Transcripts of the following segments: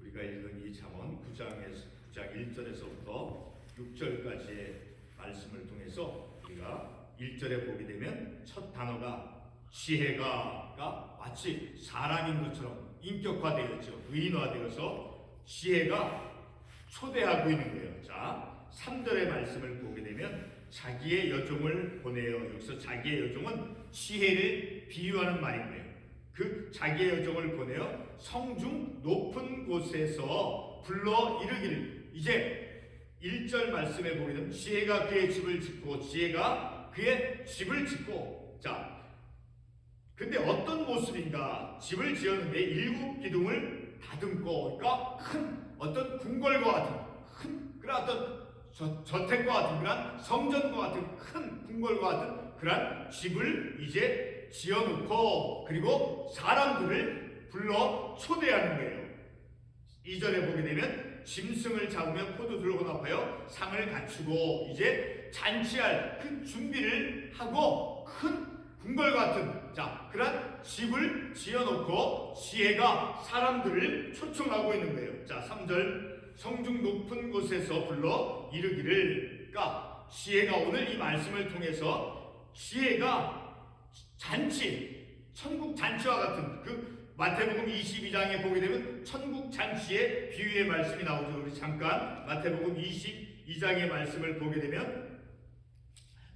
우리가 읽은 이 잠언 9장 1절에서부터 6절까지의 말씀을 통해서 우리가 1절에 보게 되면 첫 단어가 지혜가가 마치 사람인 것처럼 인격화되었죠. 의인화되어서 지혜가 초대하고 있는 거예요. 자, 3절의 말씀을 보게 되면 자기의 여종을 보내요. 여기서 자기의 여종은 지혜를 비유하는 말인 거예요. 그 자기의 여종을 보내어 성중 높은 곳에서 불러 이르기를. 이제 1절 말씀에 보게 되면 지혜가 그의 집을 짓고, 지혜가 그의 집을 짓고. 자, 근데 어떤 모습인가? 집을 지었는데 7 기둥을 다듬고, 그러니까 큰 어떤 궁궐과 같은 큰 그런 어떤 저택과 같은 그런 성전과 같은 큰 궁궐과 같은 그런 집을 이제 지어놓고, 그리고 사람들을 불러 초대하는 거예요. 2절에 보게 되면 짐승을 잡으며 포도주를 혼합하여 상을 갖추고, 이제 잔치할 그 준비를 하고 큰 궁궐 같은 그런 집을 지어놓고 지혜가 사람들을 초청하고 있는 거예요. 자, 3절 성중 높은 곳에서 불러 이르기를. 그러니까 지혜가 오늘 이 말씀을 통해서 지혜가 잔치, 천국 잔치와 같은 그 마태복음 22장에 보게 되면 천국 잔치의 비유의 말씀이 나오죠. 우리 잠깐 마태복음 22장의 말씀을 보게 되면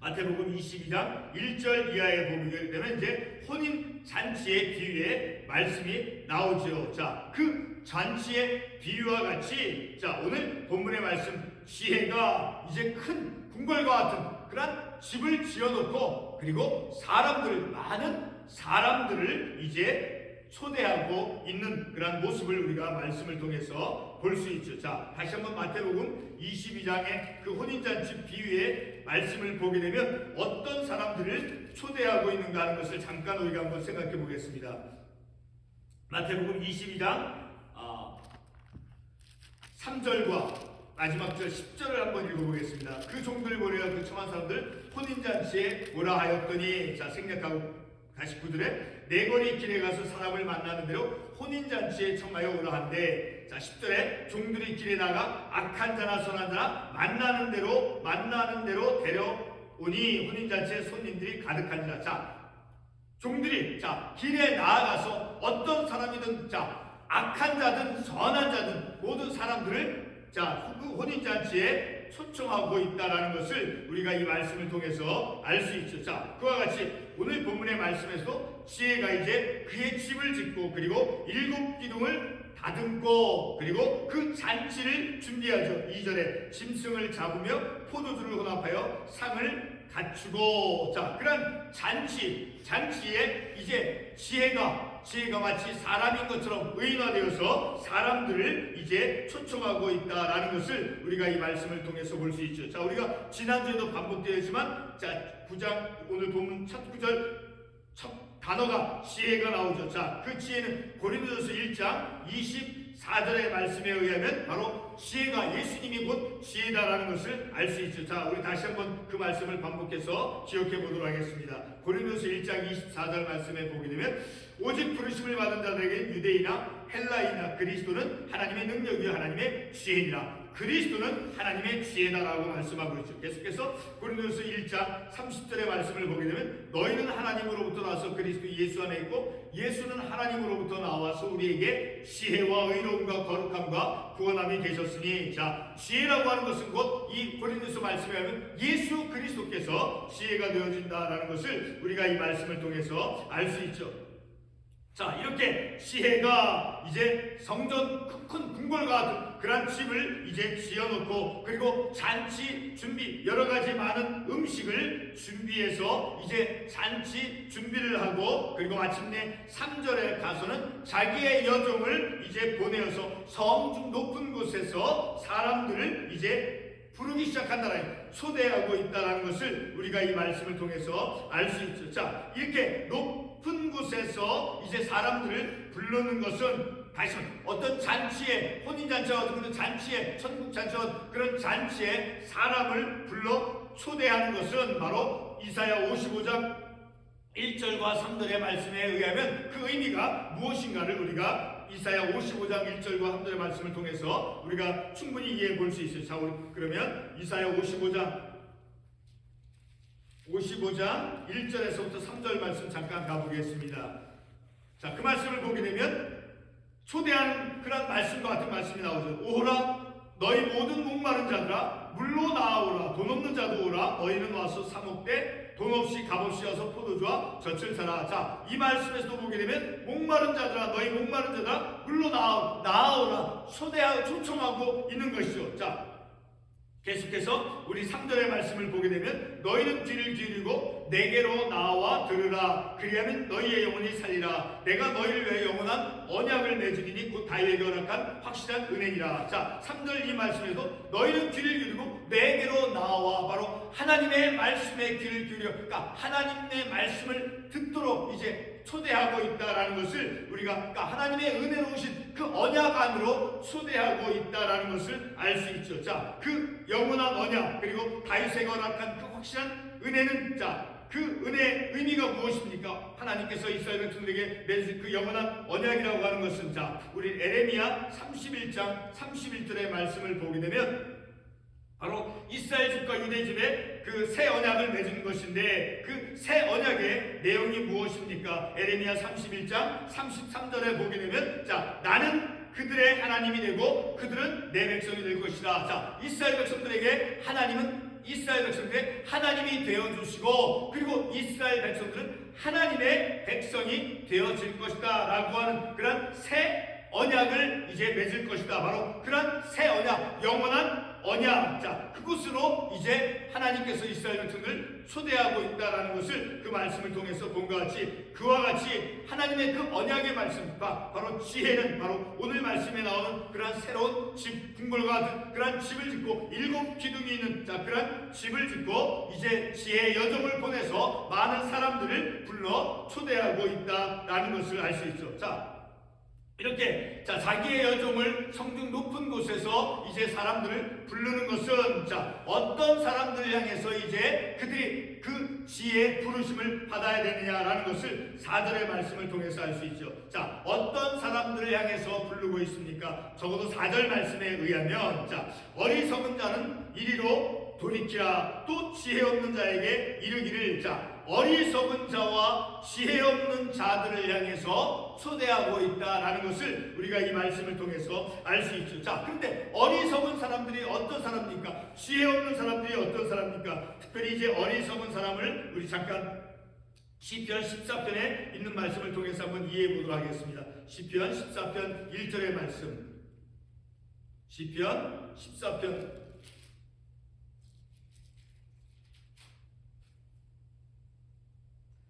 마태복음 22장 1절 이하에 보게 되면 이제 혼인 잔치의 비유의 말씀이 나오죠. 자, 그 잔치의 비유와 같이, 자, 오늘 본문의 말씀 지혜가 이제 큰 궁궐과 같은 그런 집을 지어놓고, 그리고 많은 사람들을 이제 초대하고 있는 그런 모습을 우리가 말씀을 통해서 볼 수 있죠. 자, 다시 한번 마태복음 22장의 그 혼인잔치 비유의 말씀을 보게 되면 어떤 사람들을 초대하고 있는가 하는 것을 잠깐 우리가 한번 생각해 보겠습니다. 마태복음 22장 3절과 마지막 절 10절을 한번 읽어보겠습니다. 그 종들 보내어 그 청한 사람들 혼인잔치에 오라 하였더니, 자, 생략하고 다시 9절에 네거리 길에 가서 사람을 만나는 대로 혼인잔치에 청하여 오라 한대. 자, 10절에 종들이 길에 나가 악한 자나 선한 자나 만나는 대로 데려오니 혼인잔치에 손님들이 가득한지라. 자, 종들이 길에 나아가서 어떤 사람이든 악한 자든 선한 자든 모든 사람들을 그 혼인잔치에 초청하고 있다라는 것을 우리가 이 말씀을 통해서 알 수 있죠. 자, 그와 같이 오늘 본문의 말씀에서도 지혜가 이제 그의 집을 짓고, 그리고 7 기둥을 다듬고, 그리고 그 잔치를 준비하죠. 2절에 짐승을 잡으며 포도주를 혼합하여 상을 갖추고. 자, 그런 잔치에 이제 지혜가 마치 사람인 것처럼 의인화되어서 사람들을 이제 초청하고 있다라는 것을 우리가 이 말씀을 통해서 볼 수 있죠. 자, 우리가 지난주에도 반복되었지만, 자, 9장 오늘 본문 첫 구절 첫 단어가 지혜가 나오죠. 자, 그 지혜는 고린도전서 1장 24절의 말씀에 의하면 바로 지혜가 예수님이 곧 지혜다라는 것을 알 수 있죠. 자, 우리 다시 한번 그 말씀을 반복해서 기억해 보도록 하겠습니다. 고린도전서 1장 24절 말씀에 보게 되면 오직 부르심을 받은 자들에게 유대인이나 헬라이나 그리스도는 하나님의 능력이요 하나님의 지혜니라. 그리스도는 하나님의 지혜다라고 말씀하고 있죠. 계속해서 고린도전서 1장 30절의 말씀을 보게 되면 너희는 하나님으로부터 나와서 그리스도 예수 안에 있고 예수는 하나님으로부터 나와서 우리에게 지혜와 의로움과 거룩함과 구원함이 되셨으니. 자, 지혜라고 하는 것은 곧 이 고린도서 말씀에 하면 예수 그리스도께서 지혜가 되어진다라는 것을 우리가 이 말씀을 통해서 알 수 있죠. 자, 이렇게 지혜가 이제 성전 큰 궁궐과 같은 그런 집을 이제 지어놓고, 그리고 잔치 준비, 여러 가지 많은 음식을 준비해서 이제 잔치 준비를 하고, 그리고 마침내 3절에 가서는 자기의 여종을 이제 보내어서 성중 높은 곳에서 사람들을 이제 부르기 시작한다라, 초대하고 있다라는 것을 우리가 이 말씀을 통해서 알 수 있죠. 자, 이렇게 높은 곳에서 이제 사람들을 부르는 것은 다시 어떤 잔치에, 혼인잔치와 같은 그런 잔치에, 천국잔치와 그런 잔치에 사람을 불러 초대하는 것은 바로 이사야 55장 1절과 3절의 말씀에 의하면 그 의미가 무엇인가를 우리가 이사야 55장 1절과 3절의 말씀을 통해서 우리가 충분히 이해해 볼 수 있어요. 자, 우리 그러면 이사야 55장 1절에서부터 3절 말씀 잠깐 가보겠습니다. 자, 그 말씀을 보게 되면 초대하는 그런 말씀과 같은 말씀이 나오죠. 오호라 너희 모든 목마른 자들아 물로 나아오라. 돈 없는 자도 오라. 너희는 와서 사 먹되 돈 없이 값없이 와서 포도주와 젖을 사라. 자, 이 말씀에서도 보게 되면 목마른 자들아 너희 목마른 자들아 물로 나아오라. 초대하고 초청하고 있는 것이죠. 자, 계속해서 우리 3절의 말씀을 보게 되면 너희는 귀를 기울이고 내게로 나와 들으라. 그리하면 너희의 영혼이 살리라. 내가 너희를 위해 영원한 언약을 맺으리니 곧 다윗에게 허락한 확실한 은혜니라. 자, 3절 이 말씀에서 너희는 귀를 기울이고 내게로 나와. 바로 하나님의 말씀에 귀를 기울여, 그러니까 하나님의 말씀을 듣도록 이제 초대하고 있다라는 것을 우리가, 그러니까 하나님의 은혜로우신 그 언약 안으로 초대하고 있다라는 것을 알 수 있죠. 자, 그 영원한 언약, 그리고 다윗에게 허락한 그 확실한 은혜는, 자, 그 은혜의 의미가 무엇입니까? 하나님께서 이스라엘 백성들에게 맺은 그 영원한 언약이라고 하는 것은, 자, 우리 에레미야 31장 31절의 말씀을 보게 되면 바로 이스라엘 집과 유대 집에 그 새 언약을 맺은 것인데, 그 새 언약의 내용이 무엇입니까? 에레미야 31장 33절에 보게 되면, 자, 나는 그들의 하나님이 되고 그들은 내 백성이 될 것이다. 자, 이스라엘 백성들에게 하나님은 이스라엘 백성들의 하나님이 되어주시고, 그리고 이스라엘 백성들은 하나님의 백성이 되어질 것이다 라고 하는 그런 새 언약을 이제 맺을 것이다. 바로 그런 새 언약, 영원한 언약. 자, 그곳으로 이제 하나님께서 이스라엘 백성을 초대하고 있다라는 것을 그 말씀을 통해서 본것 같이, 그와 같이 하나님의 그 언약의 말씀과 바로 지혜는 바로 오늘 말씀에 나오는 그러한 새로운 집, 궁궐과 같은 그러한 집을 짓고 7 기둥이 있는, 자, 그러한 집을 짓고 이제 지혜의 여정을 보내서 많은 사람들을 불러 초대하고 있다라는 것을 알 수 있죠. 자, 이렇게, 자, 자기의 여종을 성중 높은 곳에서 이제 사람들을 부르는 것은, 자, 어떤 사람들을 향해서 이제 그들이 그 지혜의 부르심을 받아야 되느냐라는 것을 4절의 말씀을 통해서 알 수 있죠. 자, 어떤 사람들을 향해서 부르고 있습니까? 적어도 4절 말씀에 의하면, 자, 어리석은 자는 이리로 돌이키라. 또 지혜 없는 자에게 이르기를. 자, 어리석은 자와 지혜 없는 자들을 향해서 초대하고 있다라는 것을 우리가 이 말씀을 통해서 알 수 있죠. 자, 그런데 어리석은 사람들이 어떤 사람입니까? 지혜 없는 사람들이 어떤 사람입니까? 특별히 이제 어리석은 사람을 우리 잠깐 시편 14편에 있는 말씀을 통해서 한번 이해해 보도록 하겠습니다. 시편 14편 1절의 말씀. 시편 14편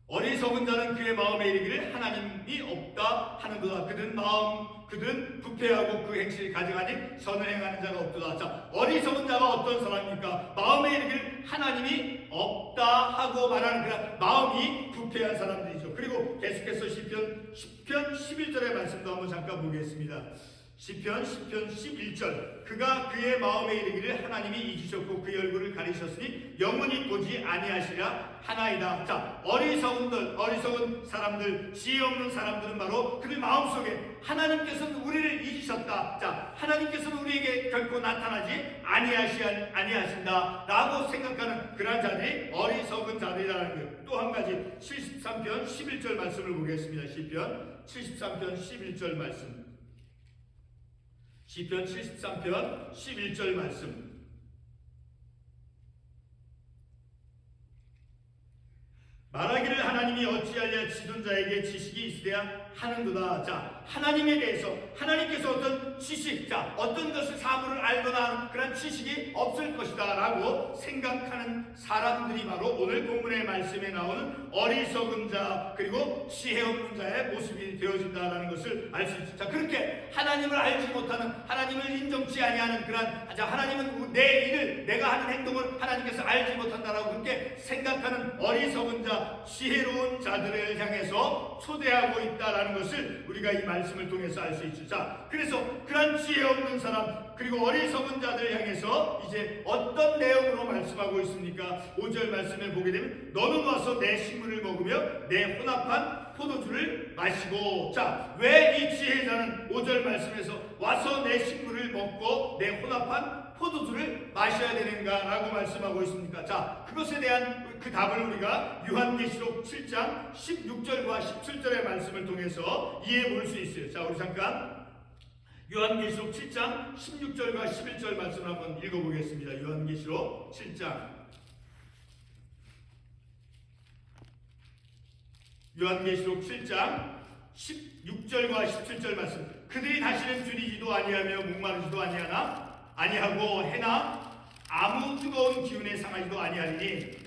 어리석은 자는 그의 마음에 이르기를 하나님이 없다 하는도다. 그들은 부패하고 그 행실을 가져가니 선을 행하는 자가 없도다. 자, 어리석은 자가 어떤 사람입니까? 마음에 이르기를 하나님이 없다 하고 말하는 그런 마음이 부패한 사람들이죠. 그리고 계속해서 시편 10편 11절의 말씀도 한번 잠깐 보겠습니다. 시편 10편 11절 그가 그의 마음에 이르기를 하나님이 잊으셨고 그의 얼굴을 가리셨으니 영원히 보지 아니하시라 하나이다. 자, 어리석은 사람들, 지혜 없는 사람들은 바로 그들 마음속에 하나님께서는 우리를 잊으셨다. 자, 하나님께서는 우리에게 결코 나타나지 아니하신다 라고 생각하는 그런 자들이 어리석은 자들이라는 것. 또 한 가지 73편 11절 말씀을 보겠습니다. 시편 73편 11절 말씀. 시편 73편 11절 말씀. 말하기를 하나님이 어찌하랴 지존 자에게 지식이 있으랴 하는도다. 자, 하나님에 대해서 하나님께서 어떤 지식, 자, 어떤 것을 사물을 알거나 하는 그런 지식이 없을 것이다 라고 생각하는 사람들이 바로 오늘 본문의 말씀에 나오는 어리석은 자 그리고 지혜 없는 자의 모습이 되어진다라는 것을 알 수 있죠. 자, 그렇게 하나님을 알지 못하는, 하나님을 인정치 아니하는 그런, 자, 하나님은 내 일을, 내가 하는 행동을 하나님께서 알지 못한다라고 그렇게 생각하는 어리석은 자, 지혜로운 자들을 향해서 초대하고 있다라는 것을 우리가 이 말씀을 통해서 알 수 있죠. 자, 그래서 그런 지혜 없는 사람 그리고 어리석은 자들 향해서 이제 어떤 내용으로 말씀하고 있습니까? 5절 말씀에 보게 되면 너는 와서 내 식물을 먹으며 내 혼합한 포도주를 마시고. 자, 왜 이 지혜자는 5절 말씀에서 와서 내 식물을 먹고 내 혼합한 포도주를 마셔야 되는가라고 말씀하고 있습니까? 자, 그것에 대한 그 답을 우리가 요한계시록 7장 16절과 17절의 말씀을 통해서 이해해 볼 수 있어요. 자, 우리 잠깐 요한계시록 7장 16절과 11절 말씀을 한번 읽어보겠습니다. 요한계시록 7장 요한계시록 7장 16절과 17절 말씀. 그들이 다시는 줄이지도 아니하며 목마르지도 아니하고 해나 아무 뜨거운 기운에 상하지도 아니하리니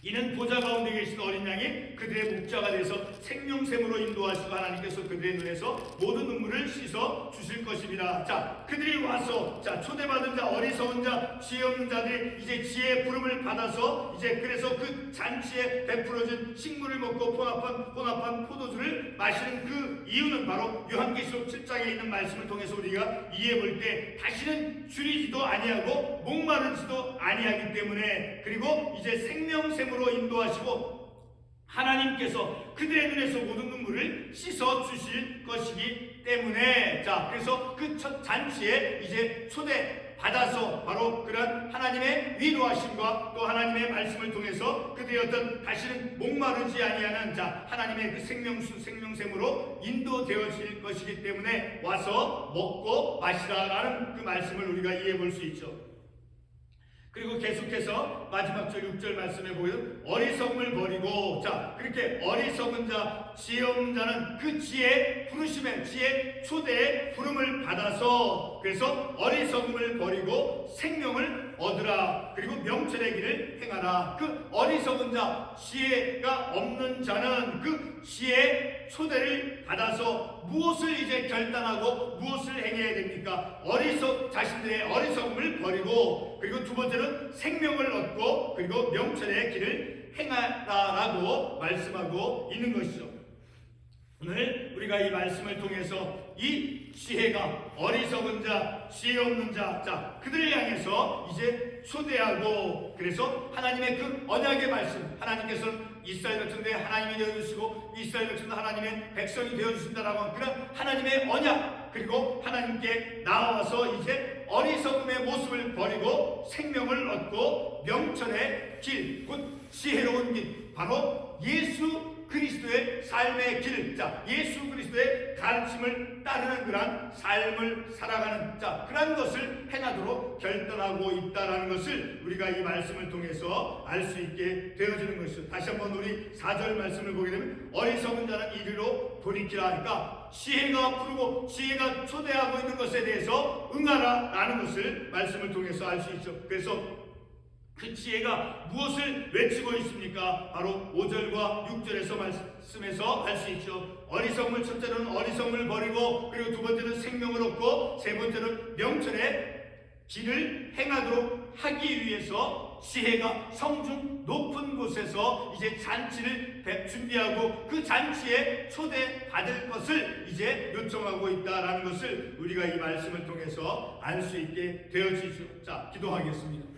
이는 보좌 가운데 계신 어린 양이 그들의 목자가 돼서 생명샘으로 인도하시고 하나님께서 그들의 눈에서 모든 눈물을 씻어 주실 것입니다. 자, 그들이 와서 자 초대받은 자 어리석은 자 지혜 없는 자들이 이제 지혜의 부름을 받아서 이제 그래서 그 잔치에 베풀어진 식물을 먹고 혼합한 포도주를 마시는 그 이유는 바로 요한계시록 7장에 있는 말씀을 통해서 우리가 이해해 볼 때 다시는 줄이지도 아니하고 목마르지도 아니하기 때문에 그리고 이제 생명샘으로 인도하시고 하나님께서 그들의 눈에서 모든 눈물을 씻어 주실 것이기 때문에 자 그래서 그 첫 잔치에 이제 초대 받아서 바로 그런 하나님의 위로하심과 또 하나님의 말씀을 통해서 그들의 어떤 다시는 목마르지 아니하는 자 하나님의 그 생명샘으로 인도되어질 것이기 때문에 와서 먹고 마시라라는 그 말씀을 우리가 이해해 볼 수 있죠. 그리고 계속해서 마지막 절 6절 말씀에 보면 어리석음을 버리고 자 그렇게 어리석은 자 지혜 없는 자는 그 지혜 부르심에 지혜 초대의 부름을 받아서 그래서 어리석음을 버리고 생명을 얻으라 그리고 명철의 길을 행하라. 그 어리석은 자 지혜가 없는 자는 그 지혜 초대를 받아서 무엇을 이제 결단하고 무엇을 행해야 됩니까? 자신들의 어리석음을 버리고 그리고 두 번째는 생명을 얻고 그리고 명철의 길을 행하라라고 말씀하고 있는 것이죠. 오늘 우리가 이 말씀을 통해서 이 지혜가 어리석은 자, 지혜 없는 자, 그들을 향해서 이제 초대하고 그래서 하나님의 그 언약의 말씀, 하나님께서는 이스라엘 백성들의 하나님이 되어주시고 이스라엘 백성도 하나님의 백성이 되어주신다라고 하는 그런 하나님의 언약 그리고 하나님께 나와서 이제 어리석음의 모습을 버리고 생명을 얻고 명철의 길, 곧 지혜로운 길, 바로 예수 그리스도의 삶의 길, 자 예수 그리스도의 가르침을 따르는 그러한 삶을 살아가는 자 그러한 것을 행하도록 결단하고 있다라는 것을 우리가 이 말씀을 통해서 알 수 있게 되어지는 것이죠. 다시 한번 우리 4절 말씀을 보게 되면 어리석은 자는 이리로 돌이키라 하니까 지혜가 부르고 지혜가 초대하고 있는 것에 대해서 응하라 라는 것을 말씀을 통해서 알 수 있죠. 그래서 그 지혜가 무엇을 외치고 있습니까? 바로 5절과 6절에서 말씀에서 알 수 있죠. 어리석음을 첫째로는 어리석음을 버리고 그리고 두 번째는 생명을 얻고 세 번째는 명철의 길을 행하도록 하기 위해서 지혜가 성중 높은 곳에서 이제 잔치를 준비하고 그 잔치에 초대받을 것을 이제 요청하고 있다라는 것을 우리가 이 말씀을 통해서 알 수 있게 되어지죠. 자, 기도하겠습니다.